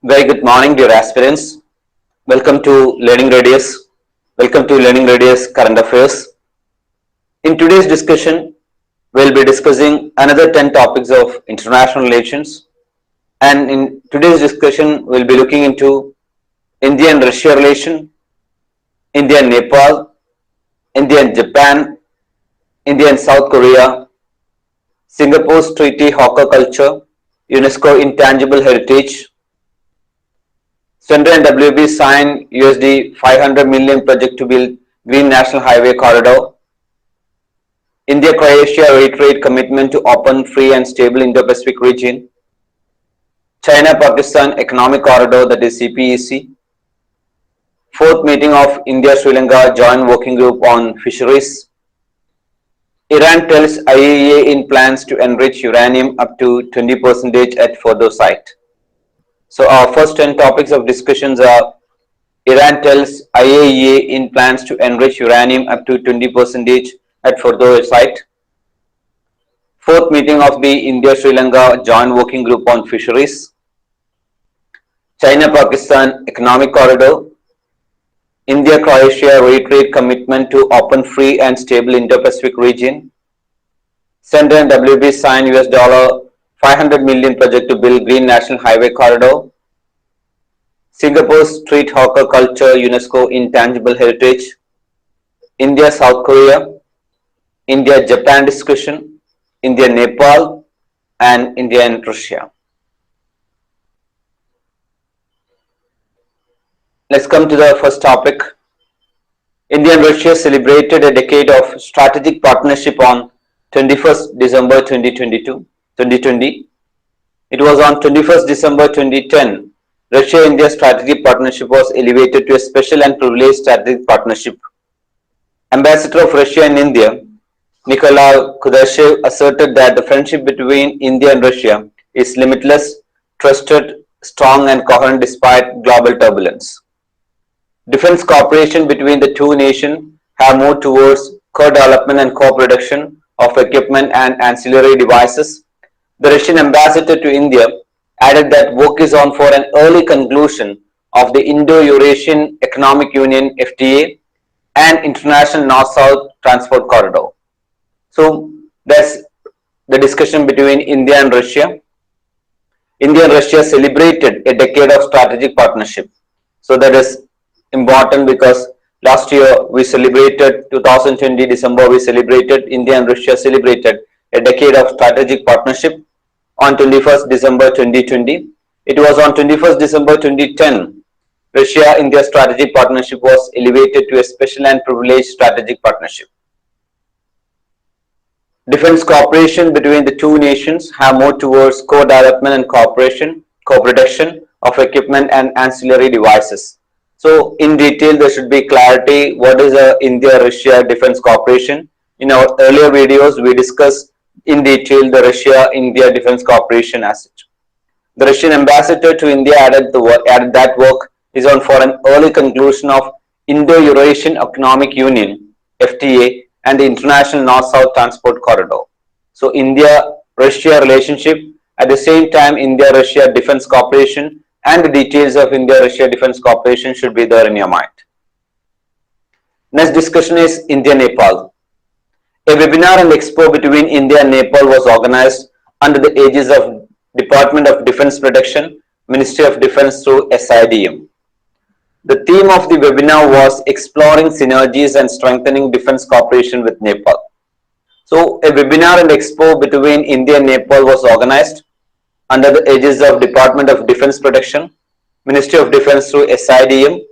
Very good morning, dear aspirants. Welcome to Learning Radius. Welcome to Learning Radius Current Affairs. In today's discussion, we'll be discussing another 10 topics of international relations. And in today's discussion, we'll be looking into India and Russia relation, India and Nepal, India and Japan, India and South Korea, Singapore's treaty aquaculture, UNESCO Intangible Heritage, Central and WB signed USD 500 million project to build Green National Highway Corridor. India-Croatia reiterate commitment to open, free and stable Indo-Pacific region. China-Pakistan Economic Corridor, that is CPEC. Fourth meeting of India-Sri Lanka Joint Working Group on Fisheries. Iran tells IAEA in plans to enrich uranium up to 20% at Fordo site. So our first 10 topics of discussions are Iran tells IAEA in plans to enrich uranium up to 20% at Fordo site. Fourth meeting of the India-Sri Lanka Joint Working Group on Fisheries. China-Pakistan Economic Corridor. India-Croatia reiterate commitment to open, free and stable Indo-Pacific region. Central and WB signed US $500 million project to build Green National Highway Corridor. Singapore's street hawker culture, UNESCO Intangible Heritage. India-South Korea. India-Japan discussion. India-Nepal and India and Russia. Let's come to the first topic. India and Russia celebrated a decade of strategic partnership on 21st December 2020. It was on 21st December 2010, Russia-India strategic partnership was elevated to a special and privileged strategic partnership. Ambassador of Russia in India, Nikolai Kudashev, asserted that the friendship between India and Russia is limitless, trusted, strong and coherent despite global turbulence. Defense cooperation between the two nations have moved towards co-development and co-production of equipment and ancillary devices. The Russian ambassador to India added that work is on for an early conclusion of the Indo-Eurasian Economic Union (FTA) and International North-South Transport Corridor. So that's the discussion between India and Russia. India and Russia celebrated a decade of strategic partnership. So that is important because last year we celebrated 2020 December, we celebrated, India and Russia celebrated a decade of strategic partnership on 21st December 2020. It was on 21st December 2010, Russia-India strategic partnership was elevated to a special and privileged strategic partnership. Defense cooperation between the two nations have moved towards co-development and cooperation, co-production of equipment and ancillary devices. So in detail, there should be clarity. What is India-Russia defense cooperation? In our earlier videos, we discussed in detail the Russia-India defense cooperation as such. The Russian ambassador to India added that work is on for an early conclusion of Indo-Eurasian Economic Union (FTA) and the International North-South Transport Corridor. So India-Russia relationship, at the same time India-Russia defense cooperation, and the details of India-Russia defense cooperation should be there in your mind. Next discussion is India-Nepal. A webinar and expo between India and Nepal was organized under the aegis of Department of Defense Protection, Ministry of Defense through SIDM. The theme of the webinar was exploring synergies and strengthening defense cooperation with Nepal. So a webinar and expo between India and Nepal was organized under the aegis of Department of Defense Protection, Ministry of Defense through SIDM.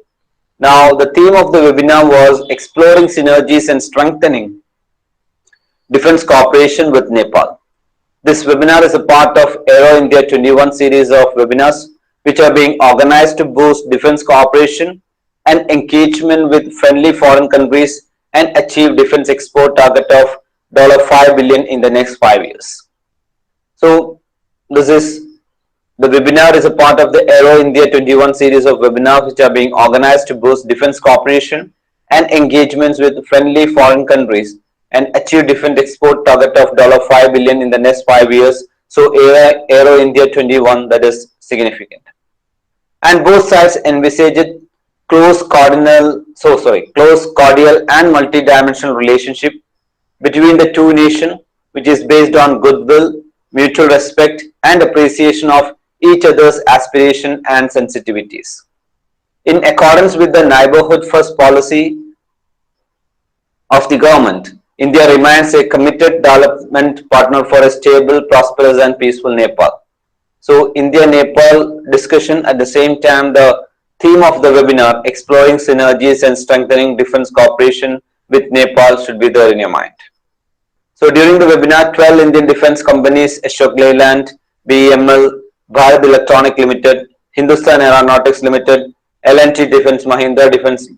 Now, the theme of the webinar was exploring synergies and strengthening defense cooperation with Nepal. This webinar is a part of Aero India 21 series of webinars which are being organized to boost defense cooperation and engagement with friendly foreign countries and achieve defense export target of $5 billion in the next 5 years. So, the webinar is a part of the Aero India 21 series of webinars which are being organized to boost defense cooperation and engagements with friendly foreign countries and achieve defense export target of $5 billion in the next 5 years. So Aero India 21, that is significant. and both sides envisaged close, cordial, and multidimensional relationship between the two nations, which is based on goodwill, mutual respect, and appreciation of each other's aspiration and sensitivities. In accordance with the neighborhood first policy of the government, India remains a committed development partner for a stable, prosperous, and peaceful Nepal. So, India-Nepal discussion, at the same time, the theme of the webinar, exploring synergies and strengthening defense cooperation with Nepal, should be there in your mind. So, during the webinar, 12 Indian defense companies, Ashok Leyland, BEML, Bharat Electronic Limited, Hindustan Aeronautics Limited, L&T Defense, Mahindra Defense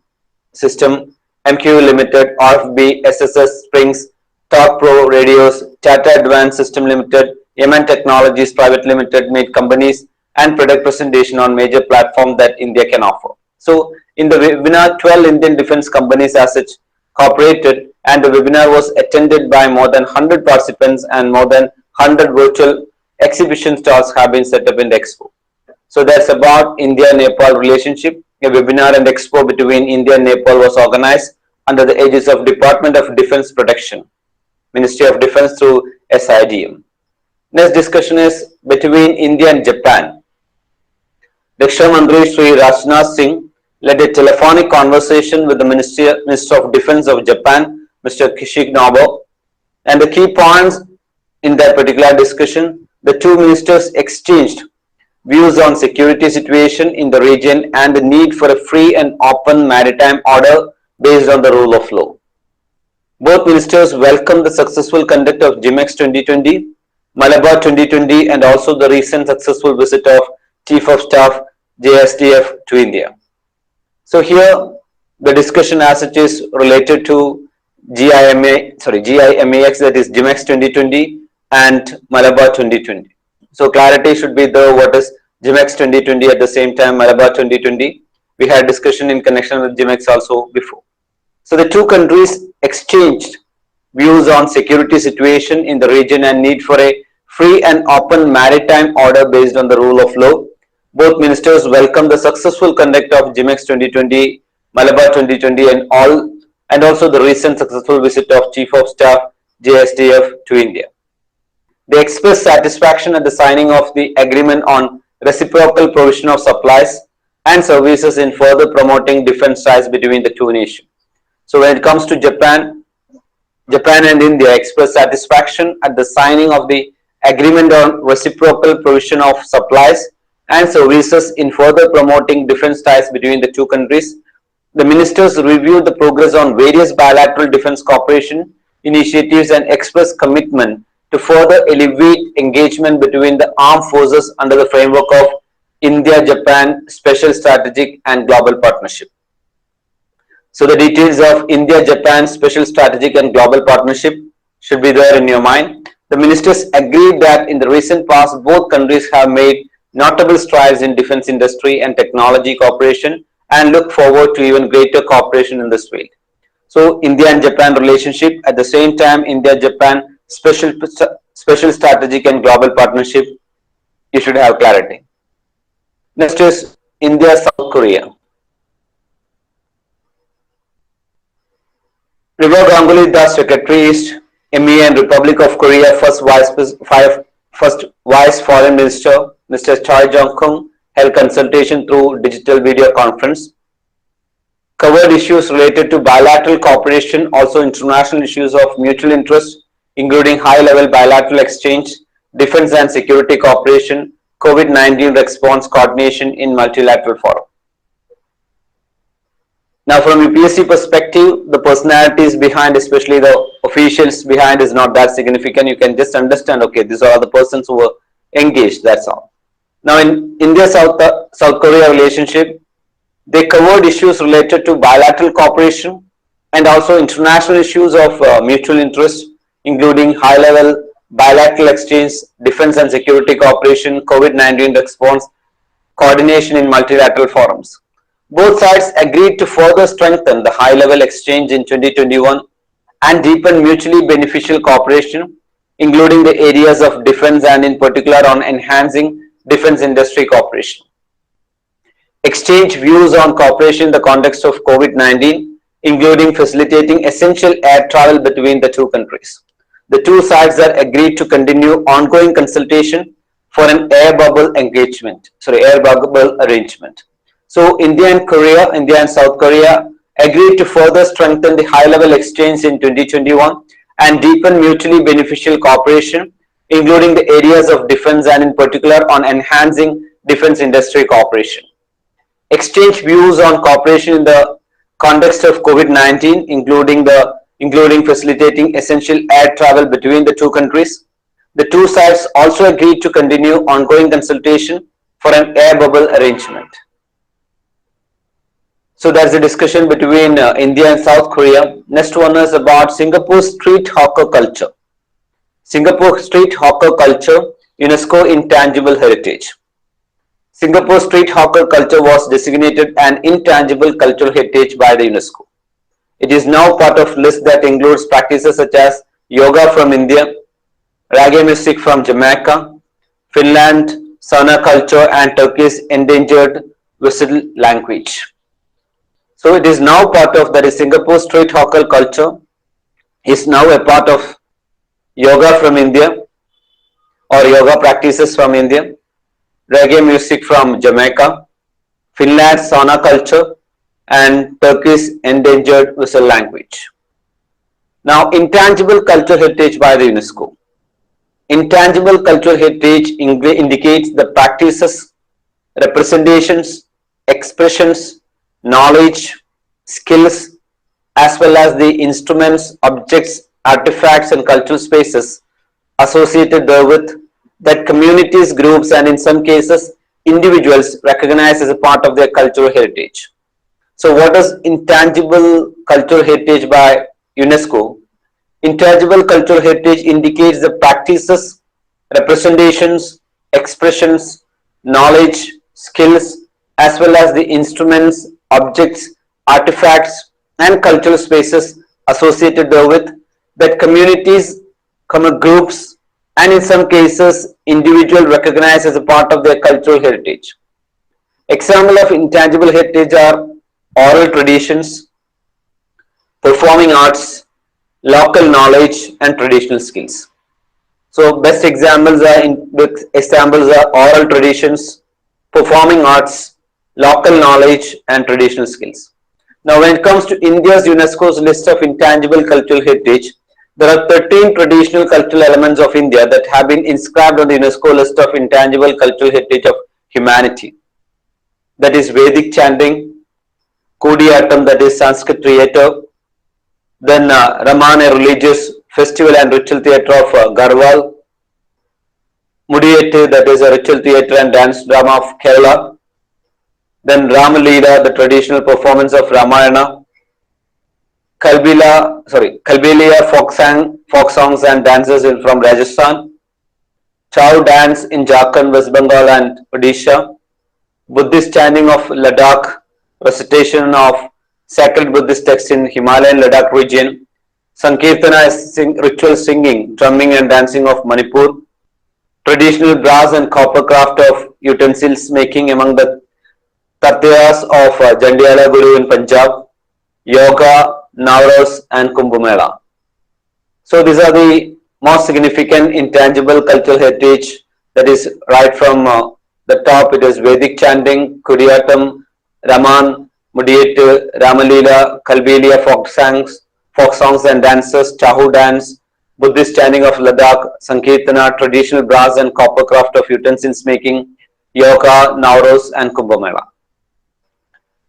System, MQ Limited, RFB, SSS Springs, Top Pro Radios, Tata Advanced System Limited, Yemen Technologies Private Limited made companies and product presentation on major platforms that India can offer. So, in the webinar, 12 Indian defense companies as such cooperated, and the webinar was attended by more than 100 participants, and more than 100 virtual exhibition stalls have been set up in the expo. So, that's about India-Nepal relationship. A webinar and expo between India and Nepal was organized under the aegis of Department of Defense Protection, Ministry of Defense through SIDM. Next discussion is between India and Japan. Raksha Mantri Sri Rajnath Singh led a telephonic conversation with the Minister of Defense of Japan, Mr. Kishinobu, and the key points in that particular discussion, the two ministers exchanged views on security situation in the region and the need for a free and open maritime order based on the rule of law. Both ministers welcomed the successful conduct of GIMEX 2020, Malabar 2020, and also the recent successful visit of Chief of Staff JSDF to India. So here the discussion as such is related to GIMAX, that is GIMEX 2020 and Malabar 2020. So clarity should be the what is GIMEX 2020, at the same time Malabar 2020. We had discussion in connection with GIMEX also before. So the two countries exchanged views on security situation in the region and need for a free and open maritime order based on the rule of law. Both ministers welcomed the successful conduct of GIMEX 2020, Malabar 2020, and also the recent successful visit of Chief of Staff JSDF to India. They expressed satisfaction at the signing of the agreement on reciprocal provision of supplies and services in further promoting defense ties between the two nations. So when it comes to Japan and India expressed satisfaction at the signing of the agreement on reciprocal provision of supplies and services in further promoting defense ties between the two countries. The ministers reviewed the progress on various bilateral defense cooperation initiatives and expressed commitment to further elevate engagement between the armed forces under the framework of India-Japan Special Strategic and Global Partnership. So the details of India-Japan Special Strategic and Global Partnership should be there in your mind. The ministers agreed that in the recent past, both countries have made notable strides in defense industry and technology cooperation and look forward to even greater cooperation in this field. So India and Japan relationship, at the same time India-Japan Special Strategic and Global Partnership, you should have clarity. Next is India-South Korea. River Ganguly Das, Secretary East, MEA and Republic of Korea, first Vice Foreign Minister, Mr. Choi Jong-kung, held consultation through digital video conference. Covered issues related to bilateral cooperation, also international issues of mutual interest, including high-level bilateral exchange, defense and security cooperation, COVID-19 response coordination in multilateral forum. Now from UPSC perspective, the personalities behind, especially the officials behind, is not that significant. You can just understand, okay, these are the persons who were engaged, that's all. Now in India-South Korea relationship, they covered issues related to bilateral cooperation and also international issues of mutual interest, including high-level bilateral exchange, defense and security cooperation, COVID-19 response, coordination in multilateral forums. Both sides agreed to further strengthen the high-level exchange in 2021 and deepen mutually beneficial cooperation, including the areas of defense and in particular on enhancing defense industry cooperation. exchange views on cooperation in the context of COVID-19, including facilitating essential air travel between the two countries. The two sides are agreed to continue ongoing consultation for an air bubble arrangement. So India and South Korea agreed to further strengthen the high-level exchange in 2021 and deepen mutually beneficial cooperation, including the areas of defense and in particular on enhancing defense industry cooperation. Exchange views on cooperation in the context of COVID-19, including facilitating essential air travel between the two countries. The two sides also agreed to continue ongoing consultation for an air bubble arrangement. So that's a discussion between India and South Korea. Next one is about Singapore street hawker culture. Singapore street hawker culture, UNESCO Intangible Heritage. Singapore street hawker culture was designated an intangible cultural heritage by the UNESCO. It is now part of list that includes practices such as yoga from India, reggae music from Jamaica, Finland, sauna culture and Turkey's endangered whistle language. So it is now part of that is Singapore street hawker culture is now a part of yoga from India or yoga practices from India, reggae music from Jamaica, Finland's sauna culture and Turkey's endangered whistle language. Now, intangible cultural heritage by the UNESCO. Intangible cultural heritage indicates the practices, representations, expressions, knowledge, skills, as well as the instruments, objects, artifacts and cultural spaces associated therewith that communities, groups and in some cases individuals recognize as a part of their cultural heritage. So what is intangible cultural heritage by UNESCO? Intangible cultural heritage indicates the practices, representations, expressions, knowledge, skills, as well as the instruments, objects, artifacts, and cultural spaces associated therewith that communities, groups, and in some cases, individuals recognize as a part of their cultural heritage. Examples of intangible heritage are oral traditions, performing arts, local knowledge, and traditional skills. So, best examples are oral traditions, performing arts, local knowledge, and traditional skills. Now, when it comes to India's UNESCO's list of intangible cultural heritage, there are 13 traditional cultural elements of India that have been inscribed on the UNESCO list of intangible cultural heritage of humanity. That is Vedic chanting, Kodiyatam, that is Sanskrit theatre, then Raman, a religious festival and ritual theatre of Garhwal, Mudiyettu, that is a ritual theatre and dance drama of Kerala, then Ramalila, the traditional performance of Ramayana, Kalbelia folk songs and dances from Rajasthan, Chow dance in Jharkhand, West Bengal and Odisha, Buddhist chanting of Ladakh, recitation of sacred Buddhist texts in Himalayan Ladakh region, Sankirtana is ritual singing, drumming and dancing of Manipur, traditional brass and copper craft of utensils making among the Katyas of Jandiala Guru in Punjab, yoga, Navras and Kumbh Mela. So these are the most significant intangible cultural heritage, that is right from the top. It is Vedic chanting, Kodiyatam, Raman, Mudiyettu, Ramalila, Kalbelia folk songs and dances, Chahu dance, Buddhist chanting of Ladakh, Sankirtana, traditional brass and copper craft of utensils making, yoga, Navras and Kumbh Mela.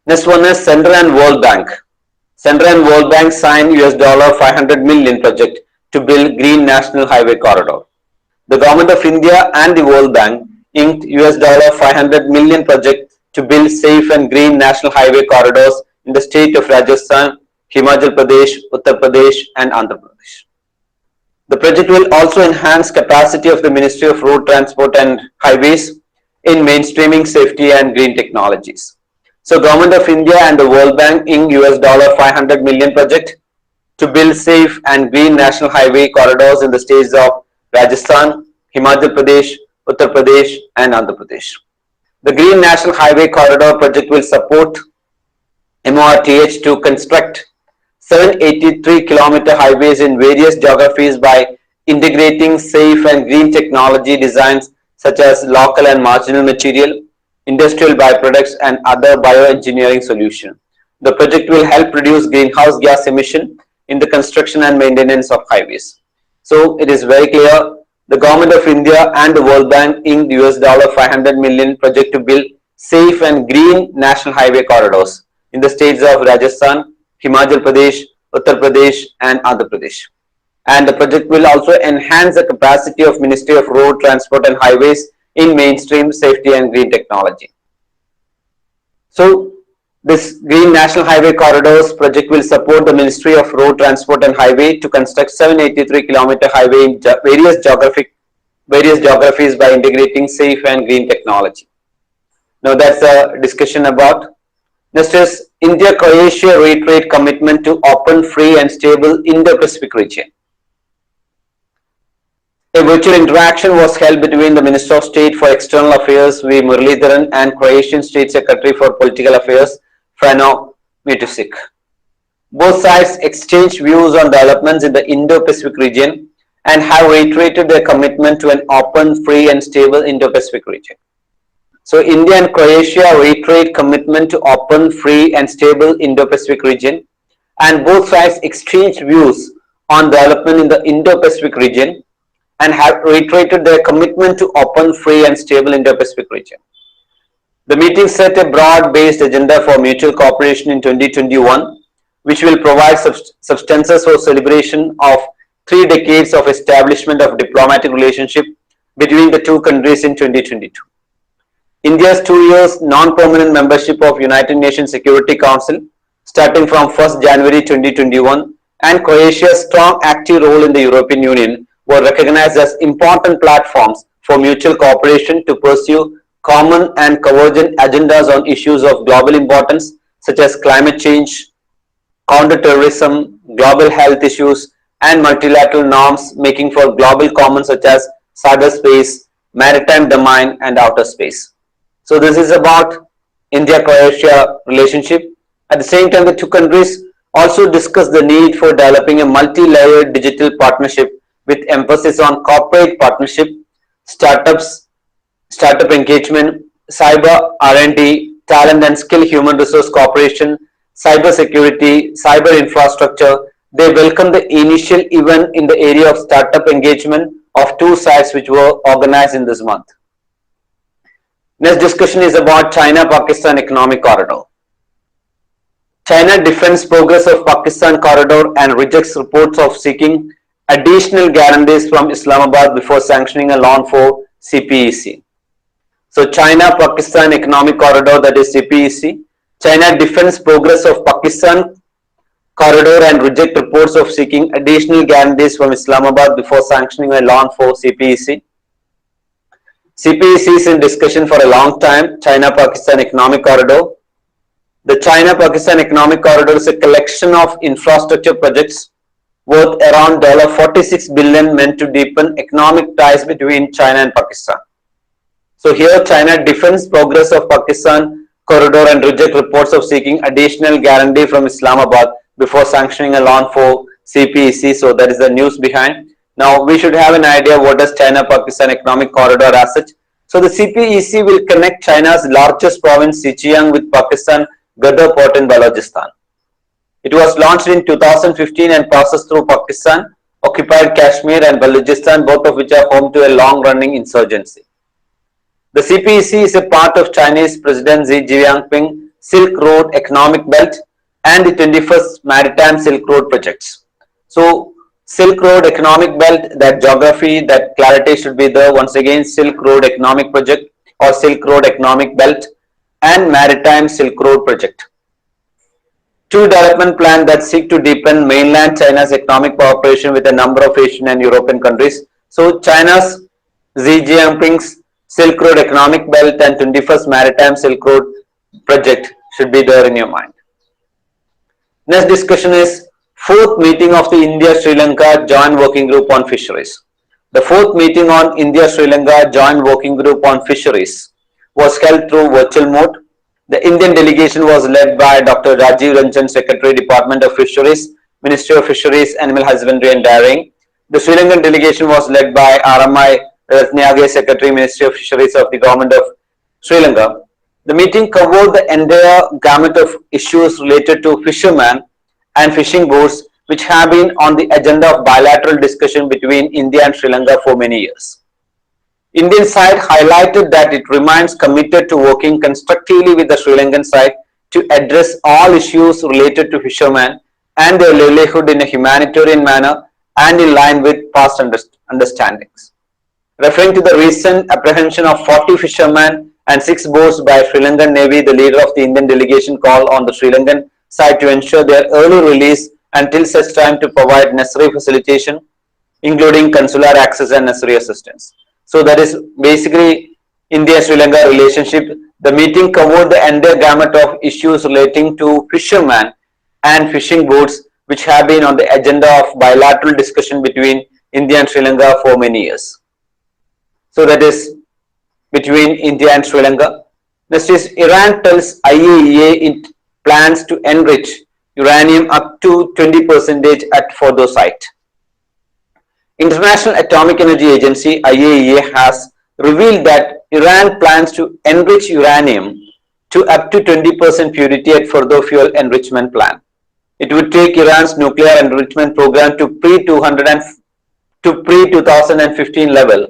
Next one is Central and World Bank. Central and World Bank signed $500 million project to build Green National Highway Corridor. The Government of India and the World Bank inked $500 million project to build safe and green national highway corridors in the state of Rajasthan, Himachal Pradesh, Uttar Pradesh and Andhra Pradesh. The project will also enhance capacity of the Ministry of Road Transport and Highways in mainstreaming safety and green technologies. So Government of India and the World Bank inked $500 million project to build safe and green national highway corridors in the states of Rajasthan, Himachal Pradesh, Uttar Pradesh and Andhra Pradesh. The Green National Highway Corridor project will support MORTH to construct 783-kilometer highways in various geographies by integrating safe and green technology designs such as local and marginal material, industrial byproducts, and other bioengineering solutions. The project will help reduce greenhouse gas emission in the construction and maintenance of highways. So it is very clear the Government of India and the World Bank inked $500 million project to build safe and green national highway corridors in the states of Rajasthan, Himachal Pradesh, Uttar Pradesh, and Andhra Pradesh. And the project will also enhance the capacity of Ministry of Road Transport and Highways in mainstream safety and green technology. So this Green National Highway Corridors project will support the Ministry of Road Transport and Highway to construct 783-kilometer highway in various geographies by integrating safe and green technology. Now that's a discussion about. Next is India-Croatia reiterate commitment to open, free and stable Indo-Pacific region. A virtual interaction was held between the Minister of State for External Affairs V. Muralidharan and Croatian State Secretary for Political Affairs Frano Matusic. Both sides exchanged views on developments in the Indo-Pacific region and have reiterated their commitment to an open, free and stable Indo-Pacific region. So India and Croatia reiterate commitment to open, free and stable Indo-Pacific region, and both sides exchanged views on development in the Indo-Pacific region and have reiterated their commitment to open, free and stable Indo-Pacific region. The meeting set a broad-based agenda for mutual cooperation in 2021, which will provide substances for celebration of 3 decades of establishment of diplomatic relationship between the two countries in 2022. India's 2 years non-permanent membership of United Nations Security Council starting from 1st January 2021 and Croatia's strong active role in the European Union were recognized as important platforms for mutual cooperation to pursue common and convergent agendas on issues of global importance such as climate change, counter-terrorism, global health issues, and multilateral norms making for global commons such as cyberspace, maritime domain, and outer space. So this is about India-Croatia relationship. At the same time, the two countries also discussed the need for developing a multi-layered digital partnership with emphasis on corporate partnership, startup engagement, cyber R&D, talent and skill human resource cooperation, cyber security, cyber infrastructure. They welcome the initial event in the area of startup engagement of two sides which were organized in this month. Next discussion is about China-Pakistan Economic Corridor. China defends progress of Pakistan corridor and rejects reports of seeking additional guarantees from Islamabad before sanctioning a loan for CPEC. So China-Pakistan Economic Corridor, that is CPEC. China defends progress of Pakistan corridor and reject reports of seeking additional guarantees from Islamabad before sanctioning a loan for CPEC. CPEC is in discussion for a long time. China-Pakistan Economic Corridor. The China-Pakistan Economic Corridor is a collection of infrastructure projects worth around $46 billion meant to deepen economic ties between China and Pakistan. So here China defends progress of Pakistan corridor and reject reports of seeking additional guarantee from Islamabad before sanctioning a loan for CPEC. So that is the news behind. Now we should have an idea what is China-Pakistan Economic Corridor as such. So the CPEC will connect China's largest province Xinjiang with Pakistan Ghadar port in Balochistan. It was launched in 2015 and passes through Pakistan, occupied Kashmir and Balochistan, both of which are home to a long-running insurgency. The CPEC is a part of Chinese President Xi Jinping Silk Road Economic Belt and the 21st Maritime Silk Road projects. So Silk Road Economic Belt, that geography, that clarity should be there. Once again, Silk Road Economic Project or Silk Road Economic Belt and Maritime Silk Road Project. Two development plans that seek to deepen mainland China's economic cooperation with a number of Asian and European countries. So China's Xi Jinping's Silk Road Economic Belt and 21st Maritime Silk Road Project should be there in your mind. Next discussion is 4th meeting of the India-Sri Lanka Joint Working Group on Fisheries. The 4th meeting on India-Sri Lanka Joint Working Group on Fisheries was held through virtual mode. The Indian delegation was led by Dr. Rajiv Ranjan, Secretary, Department of Fisheries, Ministry of Fisheries, Animal Husbandry and Dairying. The Sri Lankan delegation was led by RMI Ratnayage, Secretary, Ministry of Fisheries of the Government of Sri Lanka. The meeting covered the entire gamut of issues related to fishermen and fishing boats, which have been on the agenda of bilateral discussion between India and Sri Lanka for many years. Indian side highlighted that it remains committed to working constructively with the Sri Lankan side to address all issues related to fishermen and their livelihood in a humanitarian manner and in line with past understandings. Referring to the recent apprehension of 40 fishermen and 6 boats by Sri Lankan Navy, the leader of the Indian delegation called on the Sri Lankan side to ensure their early release until such time to provide necessary facilitation, including consular access and necessary assistance. So that is basically India-Sri Lanka relationship. The meeting covered the entire gamut of issues relating to fishermen and fishing boats, which have been on the agenda of bilateral discussion between India and Sri Lanka for many years. So that is between India and Sri Lanka. Next is Iran tells IAEA it plans to enrich uranium up to 20% at Fordo site. International Atomic Energy Agency IAEA has revealed that Iran plans to enrich uranium to up to 20% purity at Fordo fuel enrichment plant. It would take Iran's nuclear enrichment program to pre-2015 level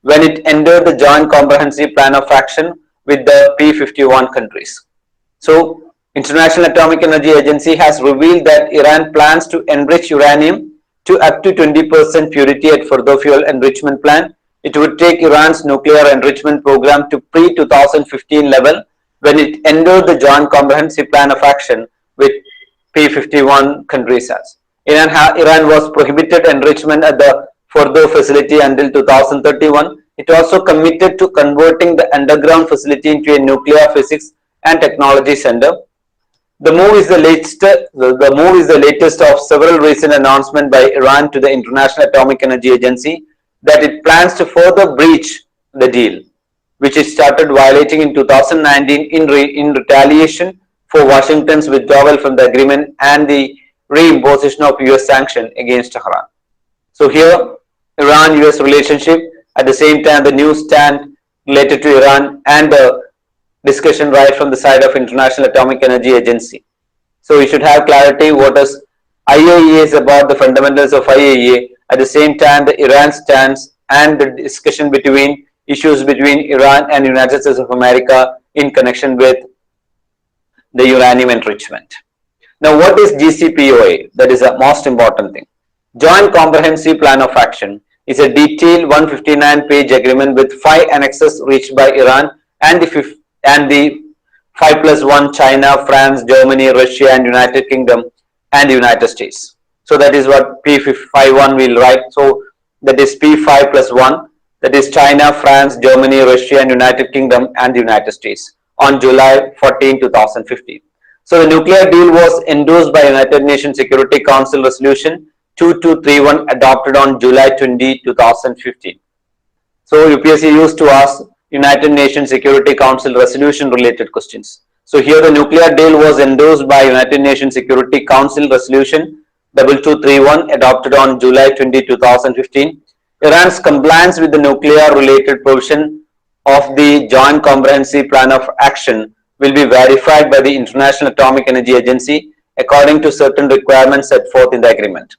when it entered the Joint Comprehensive Plan of Action with the P51 countries. So, International Atomic Energy Agency has revealed that Iran plans to enrich uranium to up to 20% purity at Fordo fuel enrichment plant. It would take Iran's nuclear enrichment program to pre-2015 level when it entered the Joint Comprehensive Plan of Action with P51 countries. Iran was prohibited enrichment at the Fordo facility until 2031. It also committed to converting the underground facility into a nuclear physics and technology center. The move is the latest of several recent announcements by Iran to the International Atomic Energy Agency that it plans to further breach the deal, which it started violating in 2019 in retaliation for Washington's withdrawal from the agreement and the reimposition of US sanctions against Tehran. So here, Iran-US relationship, at the same time the new stand related to Iran and the discussion right from the side of International Atomic Energy Agency. So we should have clarity what is IAEA is about, the fundamentals of IAEA, at the same time the Iran stance and the discussion between issues between Iran and United States of America in connection with the uranium enrichment. Now what is JCPOA? That is the most important thing. Joint Comprehensive Plan of Action is a detailed 159-page agreement with 5 annexes reached by Iran and the 5+1 China, France, Germany, Russia and United Kingdom and the United States. So that is what P51 will write. So that is P5+1, that is China, France, Germany, Russia and United Kingdom and the United States on July 14, 2015. So the nuclear deal was endorsed by United Nations Security Council Resolution 2231 adopted on July 20, 2015. So UPSC used to ask United Nations Security Council resolution related questions. So here the nuclear deal was endorsed by United Nations Security Council Resolution 2231 adopted on July 20, 2015. Iran's compliance with the nuclear related provision of the Joint Comprehensive Plan of Action will be verified by the International Atomic Energy Agency according to certain requirements set forth in the agreement.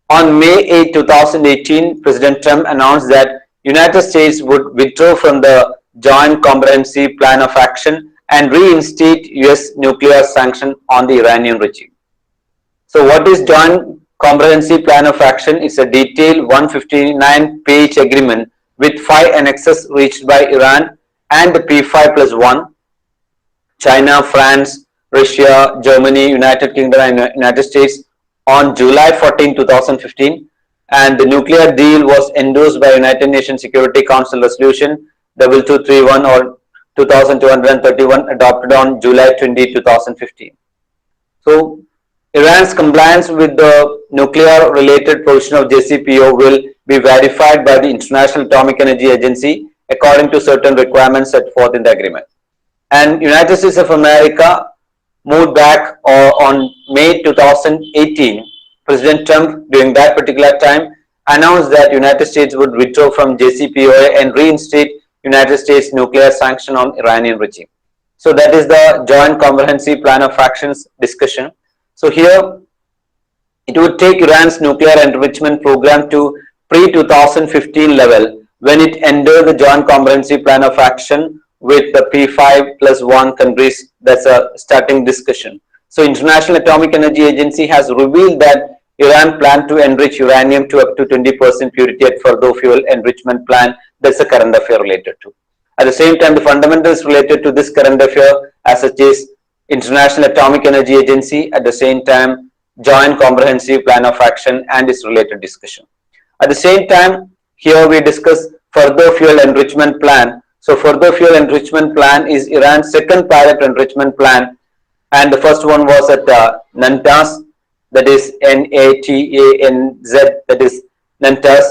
On May 8, 2018, President Trump announced that United States would withdraw from the Joint Comprehensive Plan of Action and reinstate US nuclear sanctions on the Iranian regime. So what is Joint Comprehensive Plan of Action? It's a detailed 159-page agreement with 5 annexes reached by Iran and the P5+1, China, France, Russia, Germany, United Kingdom and United States on July 14, 2015, and the nuclear deal was endorsed by United Nations Security Council Resolution 2231 or 2231 adopted on July 20, 2015. So Iran's compliance with the nuclear related provision of JCPOA will be verified by the International Atomic Energy Agency according to certain requirements set forth in the agreement. And United States of America moved back on May 2018. President Trump, during that particular time, announced that United States would withdraw from JCPOA and reinstate United States nuclear sanction on Iranian regime. So that is the Joint Comprehensive Plan of Actions discussion. So here it would take Iran's nuclear enrichment program to pre-2015 level when it entered the Joint Comprehensive Plan of Action with the P5+1 countries. That's a starting discussion. So International Atomic Energy Agency has revealed that Iran planned to enrich uranium to up to 20% purity at further fuel enrichment plan. That's a current affair related to. At the same time, the fundamentals related to this current affair as such as International Atomic Energy Agency, at the same time Joint Comprehensive Plan of Action and its related discussion. At the same time, here we discuss further fuel enrichment plan. So further fuel enrichment plan is Iran's second pilot enrichment plan, and the first one was at Natanz, that is Natanz, that is Natanz.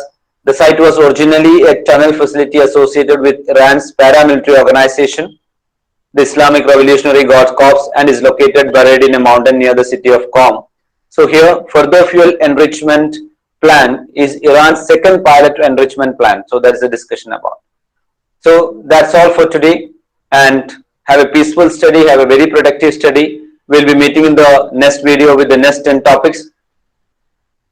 The site was originally a tunnel facility associated with Iran's paramilitary organization, the Islamic Revolutionary Guard Corps, and is located buried in a mountain near the city of Qom. So here, further fuel enrichment plan is Iran's second pilot enrichment plan. So that's the discussion about. So that's all for today, and have a peaceful study, have a very productive study. We'll be meeting in the next video with the next 10 topics.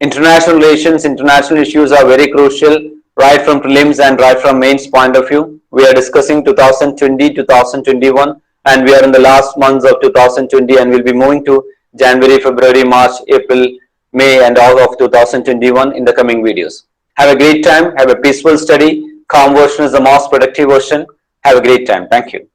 International relations, international issues are very crucial, right from prelims and right from mains point of view. We are discussing 2020, 2021, and we are in the last months of 2020, and we'll be moving to January, February, March, April, May, and all of 2021 in the coming videos. Have a great time, have a peaceful study. Calm version is the most productive version. Have a great time. Thank you.